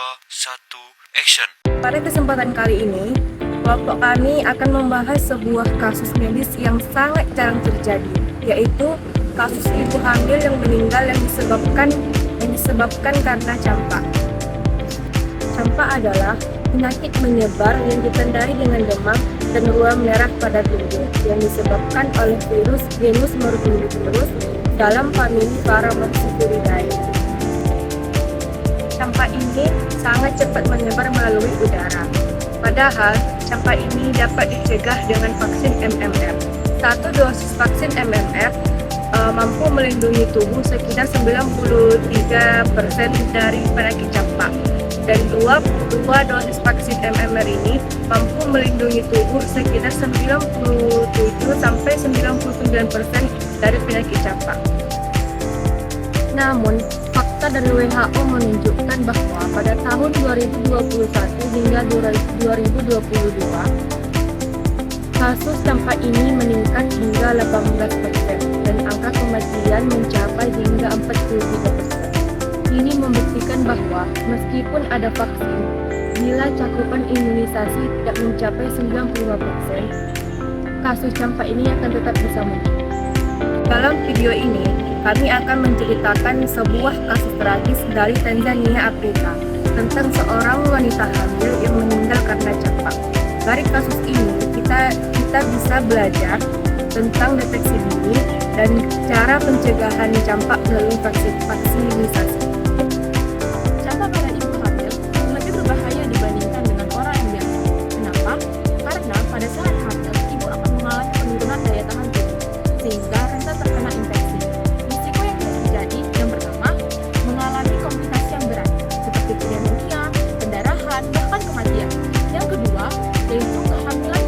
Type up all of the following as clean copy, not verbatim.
1, action. Pada kesempatan kali ini, kelompok kami akan membahas sebuah kasus medis yang sangat jarang terjadi, yaitu kasus ibu hamil yang meninggal yang disebabkan karena campak. Campak adalah penyakit menyebar yang ditandai dengan demam dan ruam merah pada tubuh yang disebabkan oleh virus genus Morbillivirus dalam famili Paramyxoviridae. Campak ini sangat cepat menyebar melalui udara. Padahal, campak ini dapat dicegah dengan vaksin MMR. Satu dosis vaksin MMR mampu melindungi tubuh sekitar 93% dari penyakit campak. Dan dua dosis vaksin MMR ini mampu melindungi tubuh sekitar 97-99% dari penyakit campak. Namun, fakta dari WHO menunjukkan bahwa pada tahun 2021 hingga 2022, kasus campak ini meningkat hingga 18% dan angka kematian mencapai hingga 43%. Ini membuktikan bahwa meskipun ada vaksin, bila cakupan imunisasi tidak mencapai 95%, kasus campak ini akan tetap bisa muncul. Dalam video ini, kami akan menceritakan sebuah kasus tragis dari Tanzania, Afrika, tentang seorang wanita hamil yang meninggal karena campak. Dari kasus ini, kita bisa belajar tentang deteksi dini dan cara pencegahan campak melalui vaksinasi. Campak pada ibu hamil lebih berbahaya dibandingkan dengan orang yang biasa. Kenapa? Karena pada saat hamil, ibu akan mengalami penurunan daya tahan tubuh, sehingga rentan terkena infeksi. Risiko yang bisa terjadi, yang pertama, mengalami komplikasi yang berat, seperti pneumonia, pendarahan, bahkan kematian. Yang kedua, yaitu kehamilan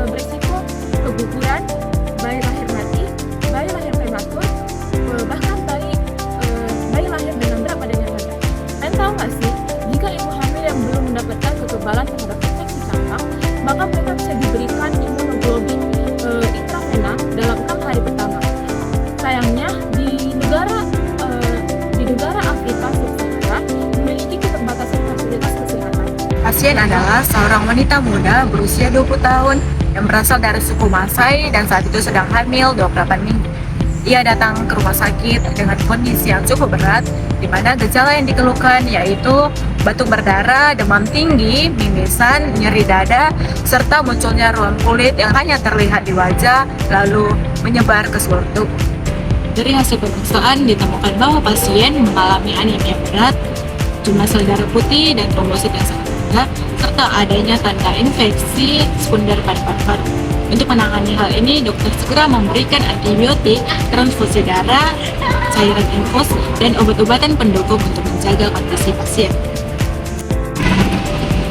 berisiko keguguran, bayi lahir mati, bayi lahir prematur, bahkan bayi lahir dengan berat badan yang rendah. Kalian tahu nggak sih, jika ibu hamil yang belum mendapatkan kekebalan terhadap infeksi campak, maka mereka bisa diberikan imunoglobulin intravena dalam 6 hari pertama. Sayangnya di negara Afrika Sub-Sahara memiliki keterbatasan fasilitas kesehatan. Pasien adalah seorang wanita muda berusia 20 tahun yang berasal dari suku Maasai dan saat itu sedang hamil 28 minggu. Ia datang ke rumah sakit dengan kondisi yang cukup berat, di mana gejala yang dikeluhkan yaitu batuk berdarah, demam tinggi, mimisan, nyeri dada, serta munculnya ruam kulit yang hanya terlihat di wajah lalu menyebar ke seluruh tubuh. Dari hasil pemeriksaan ditemukan bahwa pasien mengalami anemia berat, jumlah sel darah putih dan trombosit yang sangat rendah, serta adanya tanda infeksi sekunder pada paru-paru. Untuk menangani hal ini, dokter segera memberikan antibiotik, transfusi darah, cairan infus, dan obat-obatan pendukung untuk menjaga kondisi pasien.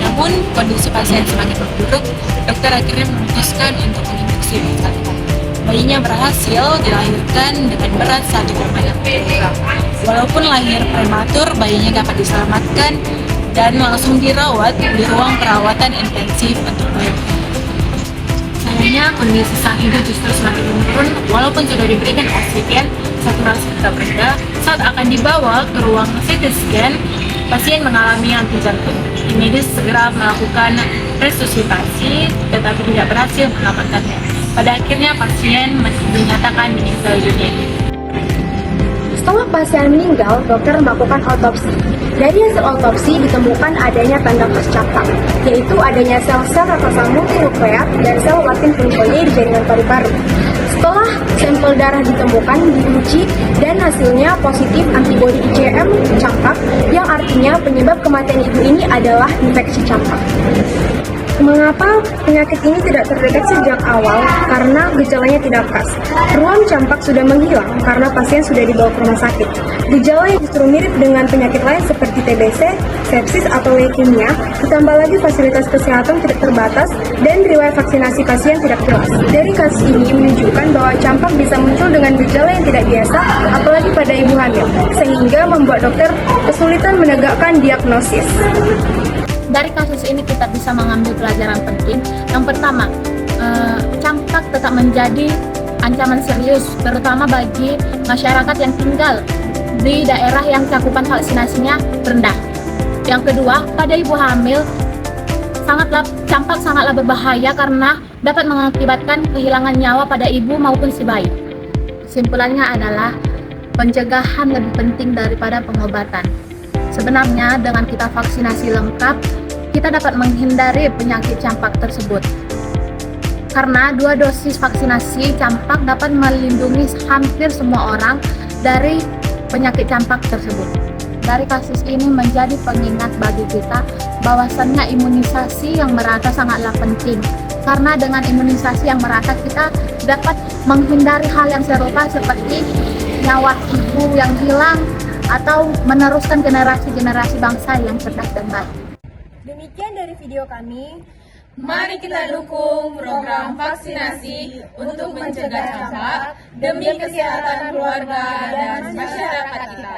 Namun, kondisi pasien semakin memburuk, dokter akhirnya memutuskan untuk menginjeksi bayi. Bayinya berhasil dilahirkan dengan berat 1,6 kg. Walaupun lahir prematur, bayinya dapat diselamatkan dan langsung dirawat di ruang perawatan intensif untuk bayi. Sayangnya kondisi sang ibu justru semakin menurun walaupun sudah diberikan oksigen, saturasi tetap rendah. Saat akan dibawa ke ruang CT scan, pasien mengalami henti jantung. Tim medis segera melakukan resusitasi tetapi tidak berhasil menyelamatkannya. Pada akhirnya pasien dinyatakan meninggal dunia. Setelah pasien meninggal, dokter melakukan otopsi. Dari hasil otopsi ditemukan adanya tanda khas campak, yaitu adanya sel-sel raksasa multinukleat dan sel latin pneumonia di jaringan paru-paru. Setelah sampel darah ditemukan, diuji, dan hasilnya positif antibodi IgM campak, yang artinya penyebab kematian ibu ini adalah infeksi campak. Mengapa penyakit ini tidak terdeteksi sejak awal? Karena gejalanya tidak khas. Ruam campak sudah menghilang karena pasien sudah dibawa ke rumah sakit. Gejala yang justru mirip dengan penyakit lain seperti TBC, sepsis atau leukemia, ditambah lagi fasilitas kesehatan tidak terbatas dan riwayat vaksinasi pasien tidak jelas. Dari kasus ini menunjukkan bahwa campak bisa muncul dengan gejala yang tidak biasa, apalagi pada ibu hamil, sehingga membuat dokter kesulitan menegakkan diagnosis. Dari kasus ini kita bisa mengambil pelajaran penting. Yang pertama, campak tetap menjadi ancaman serius, terutama bagi masyarakat yang tinggal di daerah yang cakupan vaksinasinya rendah. Yang kedua, pada ibu hamil, campak sangatlah berbahaya karena dapat mengakibatkan kehilangan nyawa pada ibu maupun si bayi. Kesimpulannya adalah pencegahan lebih penting daripada pengobatan. Sebenarnya dengan kita vaksinasi lengkap, kita dapat menghindari penyakit campak tersebut. Karena 2 dosis vaksinasi campak dapat melindungi hampir semua orang dari penyakit campak tersebut. Dari kasus ini menjadi pengingat bagi kita bahwasannya imunisasi yang merata sangatlah penting. Karena dengan imunisasi yang merata kita dapat menghindari hal yang serupa seperti nyawa ibu yang hilang atau meneruskan generasi-generasi bangsa yang cerdas dan baik. Demikian dari video kami. Mari kita dukung program vaksinasi untuk mencegah campak demi kesehatan keluarga dan masyarakat kita.